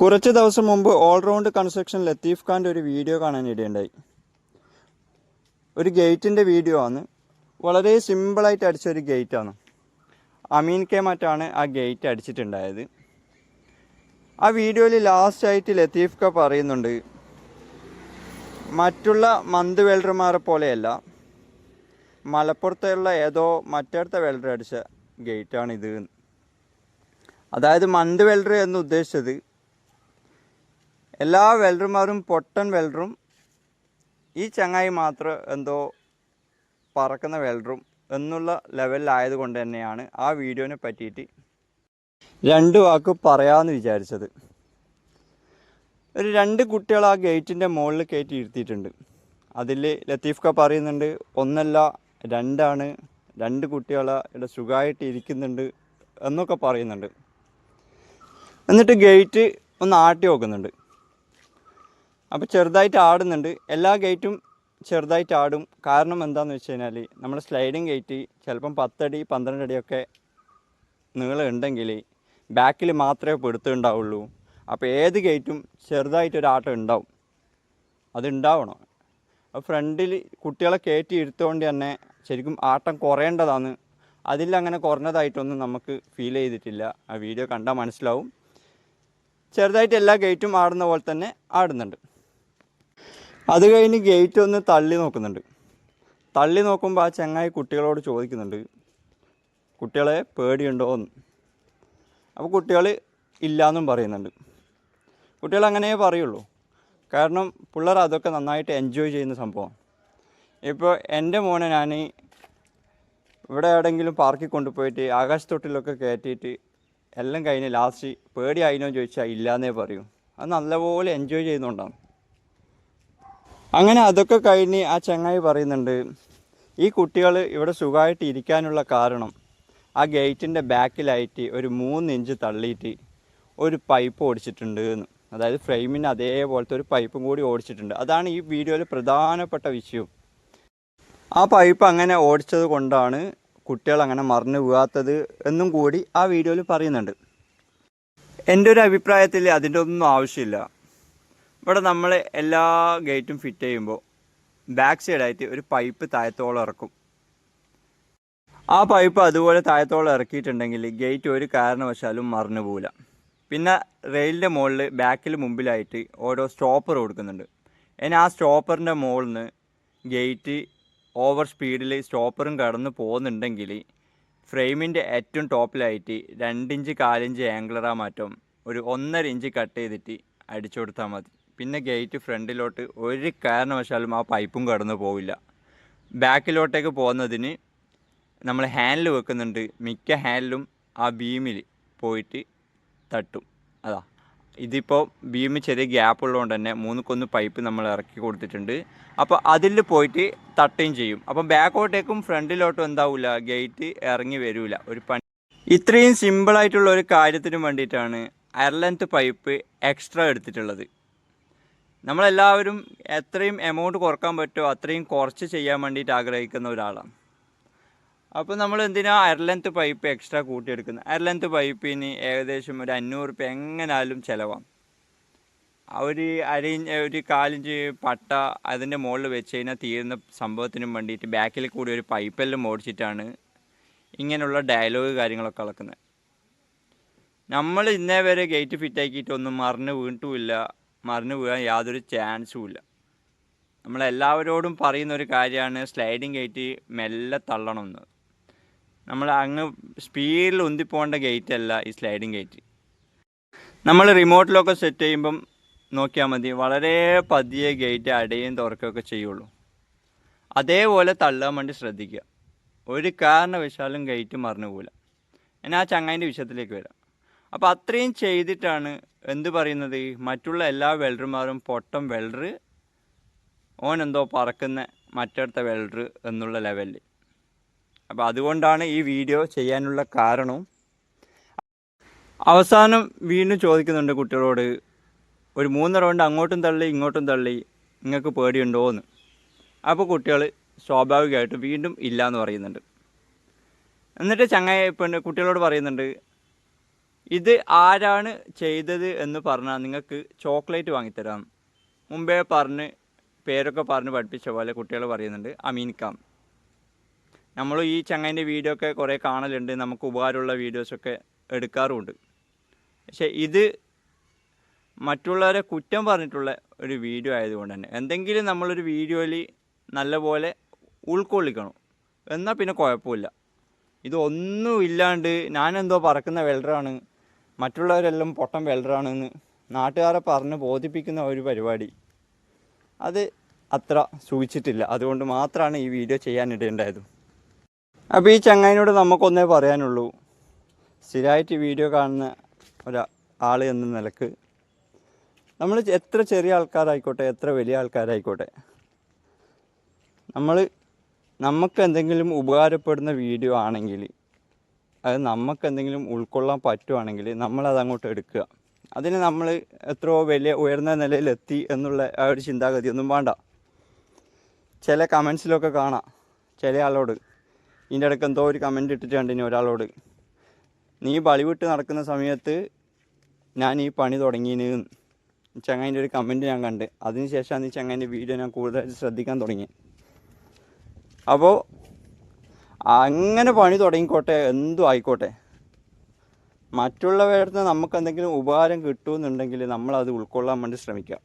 കുറച്ച് ദിവസം മുമ്പ് ഓൾറൗണ്ട് കൺസ്ട്രക്ഷൻ ലത്തീഫ് ഖാൻ്റെ ഒരു വീഡിയോ കാണാനിടയുണ്ടായി. ഒരു ഗേറ്റിൻ്റെ വീഡിയോ ആണ്. വളരെ സിമ്പിളായിട്ട് അടിച്ചൊരു ഗേറ്റാണ്. അമീൻ കെ മറ്റാണ് ആ ഗേറ്റ് അടിച്ചിട്ടുണ്ടായത്. ആ വീഡിയോയിൽ ലാസ്റ്റായിട്ട് ലത്തീഫ് ഖാൻ പറയുന്നുണ്ട്, മറ്റുള്ള മന്ത് വെൽഡർമാരെ പോലെയല്ല, മലപ്പുറത്തുള്ള ഏതോ മറ്റടുത്ത വെൽഡർ അടിച്ച ഗേറ്റാണിത്. അതായത് മന്ത് വെൽഡർ എന്ന് ഉദ്ദേശിച്ചത് എല്ലാ വെൽഡർമാരും പൊട്ടൻ വെൽഡറും ഈ ചങ്ങായി മാത്രം എന്തോ പറക്കുന്ന വെൽഡറും എന്നുള്ള ലെവലിലായതുകൊണ്ട് തന്നെയാണ് ആ വീഡിയോനെ പറ്റിയിട്ട് രണ്ട് വാക്ക് പറയാമെന്ന് വിചാരിച്ചത്. ഒരു 2 കുട്ടികൾ ആ ഗേറ്റിൻ്റെ മുകളിൽ കയറ്റി ഇരുത്തിയിട്ടുണ്ട്. അതിൽ ലത്തീഫ് ഖാൻ പറയുന്നുണ്ട്, ഒന്നല്ല 2 2 കുട്ടികൾ ഇവിടെ സുഖമായിട്ട് ഇരിക്കുന്നുണ്ട് എന്നൊക്കെ പറയുന്നുണ്ട്. എന്നിട്ട് ഗേറ്റ് ഒന്ന് ആട്ടി നോക്കുന്നുണ്ട്. അപ്പോൾ ചെറുതായിട്ട് ആടുന്നുണ്ട്. എല്ലാ ഗേറ്റും ചെറുതായിട്ട് ആടും. കാരണം എന്താണെന്ന് വെച്ച് കഴിഞ്ഞാൽ നമ്മുടെ സ്ലൈഡിങ് ഗേറ്റ് ചിലപ്പം 10 അടി 12 അടിയൊക്കെ നീളം ഉണ്ടെങ്കിൽ ബാക്കിൽ മാത്രമേ പെടുത്തുണ്ടാവുള്ളൂ. അപ്പോൾ ഏത് ഗേറ്റും ചെറുതായിട്ടൊരാട്ടം ഉണ്ടാവും. അതുണ്ടാവണം. അപ്പോൾ ഫ്രണ്ടിൽ കുട്ടികളെ കയറ്റി ഇരുത്തുകൊണ്ട് തന്നെ ശരിക്കും ആട്ടം കുറയേണ്ടതാണ്. അതിലങ്ങനെ കുറഞ്ഞതായിട്ടൊന്നും നമുക്ക് ഫീൽ ചെയ്തിട്ടില്ല. ആ വീഡിയോ കണ്ടാൽ മനസ്സിലാവും. ചെറുതായിട്ട് എല്ലാ ഗേറ്റും ആടുന്ന പോലെ തന്നെ ആടുന്നുണ്ട്. അത് കഴിഞ്ഞ് ഗേറ്റ് ഒന്ന് തള്ളി നോക്കുന്നുണ്ട്. തള്ളി നോക്കുമ്പോൾ ആ ചങ്ങായി കുട്ടികളോട് ചോദിക്കുന്നുണ്ട്, കുട്ടികളെ പേടിയുണ്ടോ എന്ന്. അപ്പോൾ കുട്ടികൾ ഇല്ലയെന്നും പറയുന്നുണ്ട്. കുട്ടികൾ അങ്ങനെ പറയുള്ളൂ. കാരണം പിള്ളേർ അതൊക്കെ നന്നായിട്ട് എൻജോയ് ചെയ്യുന്ന സംഭവമാണ്. ഇപ്പോൾ എൻ്റെ മോനെ ഞാൻ ഇവിടെ എവിടെയെങ്കിലും പാർക്കിൽ കൊണ്ടുപോയിട്ട് ആകാശത്തൊട്ടിലൊക്കെ കയറ്റിയിട്ട് എല്ലാം കഴിഞ്ഞ് ലാസ്റ്റ് പേടിയായിനോ ചോദിച്ചാൽ ഇല്ലയെന്നേ പറയൂ. അത് നല്ലപോലെ എൻജോയ് ചെയ്യുന്നതുകൊണ്ടാണ്. അങ്ങനെ അതൊക്കെ കഴിഞ്ഞ് ആ ചങ്ങായി പറയുന്നുണ്ട്, ഈ കുട്ടികൾ ഇവിടെ സുഖമായിട്ട് ഇരിക്കാനുള്ള കാരണം ആ ഗേറ്റിൻ്റെ ബാക്കിലായിട്ട് ഒരു 3 ഇഞ്ച് തള്ളിയിട്ട് ഒരു പൈപ്പ് ഓടിച്ചിട്ടുണ്ട് എന്ന്. അതായത് ഫ്രെയിമിന് അതേപോലത്തെ ഒരു പൈപ്പും കൂടി ഓടിച്ചിട്ടുണ്ട്. അതാണ് ഈ വീഡിയോയിൽ പ്രധാനപ്പെട്ട വിഷയം. ആ പൈപ്പ് അങ്ങനെ ഓടിച്ചത് കൊണ്ടാണ് കുട്ടികൾ അങ്ങനെ മറിഞ്ഞു വീഴാത്തത് എന്നും കൂടി ആ വീഡിയോയിൽ പറയുന്നുണ്ട്. എൻ്റെ ഒരു അഭിപ്രായത്തിൽ അതിൻ്റെ ഒന്നും ആവശ്യമില്ല. ഇവിടെ നമ്മൾ എല്ലാ ഗേറ്റും ഫിറ്റ് ചെയ്യുമ്പോൾ ബാക്ക് സൈഡായിട്ട് ഒരു പൈപ്പ് താഴത്തോളം ഇറക്കും. ആ പൈപ്പ് അതുപോലെ താഴത്തോളം ഇറക്കിയിട്ടുണ്ടെങ്കിൽ ഗേറ്റ് ഒരു കാരണവശാലും മറിഞ്ഞു പോകില്ല. പിന്നെ റെയിലിൻ്റെ മുകളിൽ ബാക്കിൽ മുമ്പിലായിട്ട് ഓരോ സ്റ്റോപ്പർ കൊടുക്കുന്നുണ്ട്. ഇനി ആ സ്റ്റോപ്പറിൻ്റെ മുകളിൽ നിന്ന് ഗേറ്റ് ഓവർ സ്പീഡിൽ സ്റ്റോപ്പറും കടന്ന് പോകുന്നുണ്ടെങ്കിൽ ഫ്രെയിമിൻ്റെ ഏറ്റവും ടോപ്പിലായിട്ട് 2 ഇഞ്ച് 4 ഇഞ്ച് ആംഗിളറാ മാറ്റം ഒരു 1.5 ഇഞ്ച് കട്ട് ചെയ്തിട്ട് അടിച്ചു കൊടുത്താൽ മതി. പിന്നെ ഗേറ്റ് ഫ്രണ്ടിലോട്ട് ഒരു കാരണവശാലും ആ പൈപ്പും കടന്നു പോവില്ല. ബാക്കിലോട്ടേക്ക് പോകുന്നതിന് നമ്മൾ ഹാൻഡിൽ വെക്കുന്നുണ്ട്. മിക്ക ഹാൻഡിലും ആ ബീമിൽ പോയിട്ട് തട്ടും. അതാ ഇതിപ്പോൾ ബീമിൽ ചെറിയ ഗ്യാപ്പ് ഉള്ളതുകൊണ്ട് തന്നെ 3 പൈപ്പ് നമ്മൾ ഇറക്കി കൊടുത്തിട്ടുണ്ട്. അപ്പോൾ അതിൽ പോയിട്ട് തട്ടുകയും ചെയ്യും. അപ്പം ബാക്കോട്ടേക്കും ഫ്രണ്ടിലോട്ടും എന്താവില്ല, ഗേറ്റ് ഇറങ്ങി വരില്ല. ഒരു പണി ഇത്രയും സിമ്പിളായിട്ടുള്ള ഒരു കാര്യത്തിന് വേണ്ടിയിട്ടാണ് എയർ ലെങ്ത് പൈപ്പ് എക്സ്ട്രാ എടുത്തിട്ടുള്ളത്. നമ്മളെല്ലാവരും എത്രയും എമൗണ്ട് കുറക്കാൻ പറ്റുമോ അത്രയും കുറച്ച് ചെയ്യാൻ വേണ്ടിയിട്ട് ആഗ്രഹിക്കുന്ന ഒരാളാണ്. അപ്പോൾ നമ്മൾ എന്തിനാ എയർ ലെങ്ത് പൈപ്പ് എക്സ്ട്രാ കൂട്ടിയെടുക്കുന്നത്? എയർ ലെങ്ത് പൈപ്പിന് ഏകദേശം ഒരു 500 രൂപ എങ്ങനാലും ചിലവാണ്. ഒരു 1/4 ഇഞ്ച് പട്ട അതിൻ്റെ മുകളിൽ വെച്ച് കഴിഞ്ഞാൽ തീരുന്ന സംഭവത്തിനും വേണ്ടിയിട്ട് ബാക്കിൽ കൂടി ഒരു പൈപ്പെല്ലാം ഓടിച്ചിട്ടാണ് ഇങ്ങനെയുള്ള ഡയലോഗ് കാര്യങ്ങളൊക്കെ അളക്കുന്നത്. നമ്മൾ ഇന്നേ വരെ ഗേറ്റ് ഫിറ്റാക്കിയിട്ടൊന്നും മറിഞ്ഞ് വീണിട്ടുമില്ല. മറിഞ്ഞു വീഴാൻ യാതൊരു ചാൻസും ഇല്ല. നമ്മളെല്ലാവരോടും പറയുന്നൊരു കാര്യമാണ് സ്ലൈഡിങ് ഗേറ്റ് മെല്ലെ തള്ളണമെന്ന്. നമ്മൾ അങ്ങ് സ്പീഡിൽ ഉന്തിപ്പോകേണ്ട ഗേറ്റ് അല്ല ഈ സ്ലൈഡിങ് ഗേറ്റ്. നമ്മൾ റിമോട്ടിലൊക്കെ സെറ്റ് ചെയ്യുമ്പം നോക്കിയാൽ മതി, വളരെ പതിയെ ഗേറ്റ് അടയും തുറക്കുകയൊക്കെ ചെയ്യുള്ളൂ. അതേപോലെ തള്ളാൻ വേണ്ടി ശ്രദ്ധിക്കുക. ഒരു കാരണവശാലും ഗേറ്റ് മറിഞ്ഞു പോകില്ല. ഞാൻ ആ ചങ്ങായിൻ്റെ വിഷയത്തിലേക്ക് വരാം. അപ്പോൾ അത്രയും ചെയ്തിട്ടാണ് എന്ത് പറയുന്നത്, മറ്റുള്ള എല്ലാ വെൽഡർമാരും പൊട്ടം വെൽഡർ, ഓനെന്തോ പറക്കുന്ന മറ്റടുത്ത വെൽഡർ എന്നുള്ള ലെവലിൽ. അപ്പോൾ അതുകൊണ്ടാണ് ഈ വീഡിയോ ചെയ്യാനുള്ള കാരണവും. അവസാനം വീണ്ടും ചോദിക്കുന്നുണ്ട് കുട്ടികളോട്, ഒരു 3 റൗണ്ട് അങ്ങോട്ടും തള്ളി ഇങ്ങോട്ടും തള്ളി, നിങ്ങൾക്ക് പേടിയുണ്ടോ എന്ന്. അപ്പോൾ കുട്ടികൾ സ്വാഭാവികമായിട്ടും വീണ്ടും ഇല്ല എന്ന് പറയുന്നുണ്ട്. എന്നിട്ട് ചങ്ങായി കുട്ടികളോട് പറയുന്നുണ്ട്, ഇത് ആരാണ് ചെയ്തത് എന്ന് പറഞ്ഞാൽ നിങ്ങൾക്ക് ചോക്ലേറ്റ് വാങ്ങിത്തരാം. മുമ്പേ പേരൊക്കെ പറഞ്ഞ് പഠിപ്പിച്ച പോലെ കുട്ടികൾ പറയുന്നുണ്ട്, അമീൻ ഖാൻ. നമ്മൾ ഈ ചങ്ങായിൻ്റെ വീഡിയോ ഒക്കെ കുറേ കാണലുണ്ട്, നമുക്ക് ഉപകാരമുള്ള വീഡിയോസൊക്കെ എടുക്കാറുമുണ്ട്. പക്ഷേ ഇത് മറ്റുള്ളവരെ കുറ്റം പറഞ്ഞിട്ടുള്ള ഒരു വീഡിയോ ആയതുകൊണ്ട് തന്നെ എന്തെങ്കിലും നമ്മളൊരു വീഡിയോയിൽ നല്ലപോലെ ഉൾക്കൊള്ളിക്കണം, എന്നാൽ പിന്നെ കുഴപ്പമില്ല. ഇതൊന്നും ഇല്ലാണ്ട് ഞാനെന്തോ പറക്കുന്ന വെൽഡറാണ്, മറ്റുള്ളവരെല്ലാം പൊട്ടൻ വെൽഡറാണെന്ന് നാട്ടുകാരെ പറഞ്ഞ് ബോധിപ്പിക്കുന്ന ഒരു പരിപാടി, അത് അത്ര സൂചിച്ചിട്ടില്ല. അതുകൊണ്ട് മാത്രമാണ് ഈ വീഡിയോ ചെയ്യാനിടേണ്ടായത്. അപ്പോൾ ഈ ചങ്ങായിനോട് നമുക്കൊന്നേ പറയാനുള്ളൂ, സ്ഥിരമായിട്ട് വീഡിയോ കാണുന്ന ഒരാൾ എന്ന നിലക്ക് നമ്മൾ എത്ര ചെറിയ ആൾക്കാരായിക്കോട്ടെ, എത്ര വലിയ ആൾക്കാരായിക്കോട്ടെ, നമുക്ക് എന്തെങ്കിലും ഉപകാരപ്പെടുന്ന വീഡിയോ ആണെങ്കിൽ, അത് നമുക്ക് എന്തെങ്കിലും ഉൾക്കൊള്ളാൻ പറ്റുവാണെങ്കിൽ നമ്മളത് അങ്ങോട്ട് എടുക്കുക. അതിന് നമ്മൾ എത്രയോ വലിയ ഉയർന്ന നിലയിലെത്തി എന്നുള്ള ആ ഒരു ചിന്താഗതി ഒന്നും വേണ്ട. ചില കമൻസിലൊക്കെ കാണാം ചില ആളോട്, ഇതിൻ്റെ ഇടയ്ക്ക് എന്തോ ഒരു കമൻറ്റ് ഇട്ടിട്ടുണ്ട് ഇനി ഒരാളോട്, നീ ബളിവിട്ട് നടക്കുന്ന സമയത്ത് ഞാൻ ഈ പണി തുടങ്ങിയെന്ന് ചങ്ങായിൻ്റെ ഒരു കമൻറ്റ് ഞാൻ കണ്ട്. അതിന് ശേഷമാണ് ഈ ചങ്ങായിൻ്റെ വീഡിയോ ഞാൻ കൂടുതലായിട്ട് ശ്രദ്ധിക്കാൻ തുടങ്ങി. അപ്പോൾ അങ്ങനെ പണി തുടങ്ങിക്കോട്ടെ, എന്തും ആയിക്കോട്ടെ, മറ്റുള്ളവരുടെ നമുക്ക് എന്തെങ്കിലും ഉപകാരം കിട്ടുമെന്നുണ്ടെങ്കിൽ നമ്മളത് ഉൾക്കൊള്ളാൻ വേണ്ടി ശ്രമിക്കുക.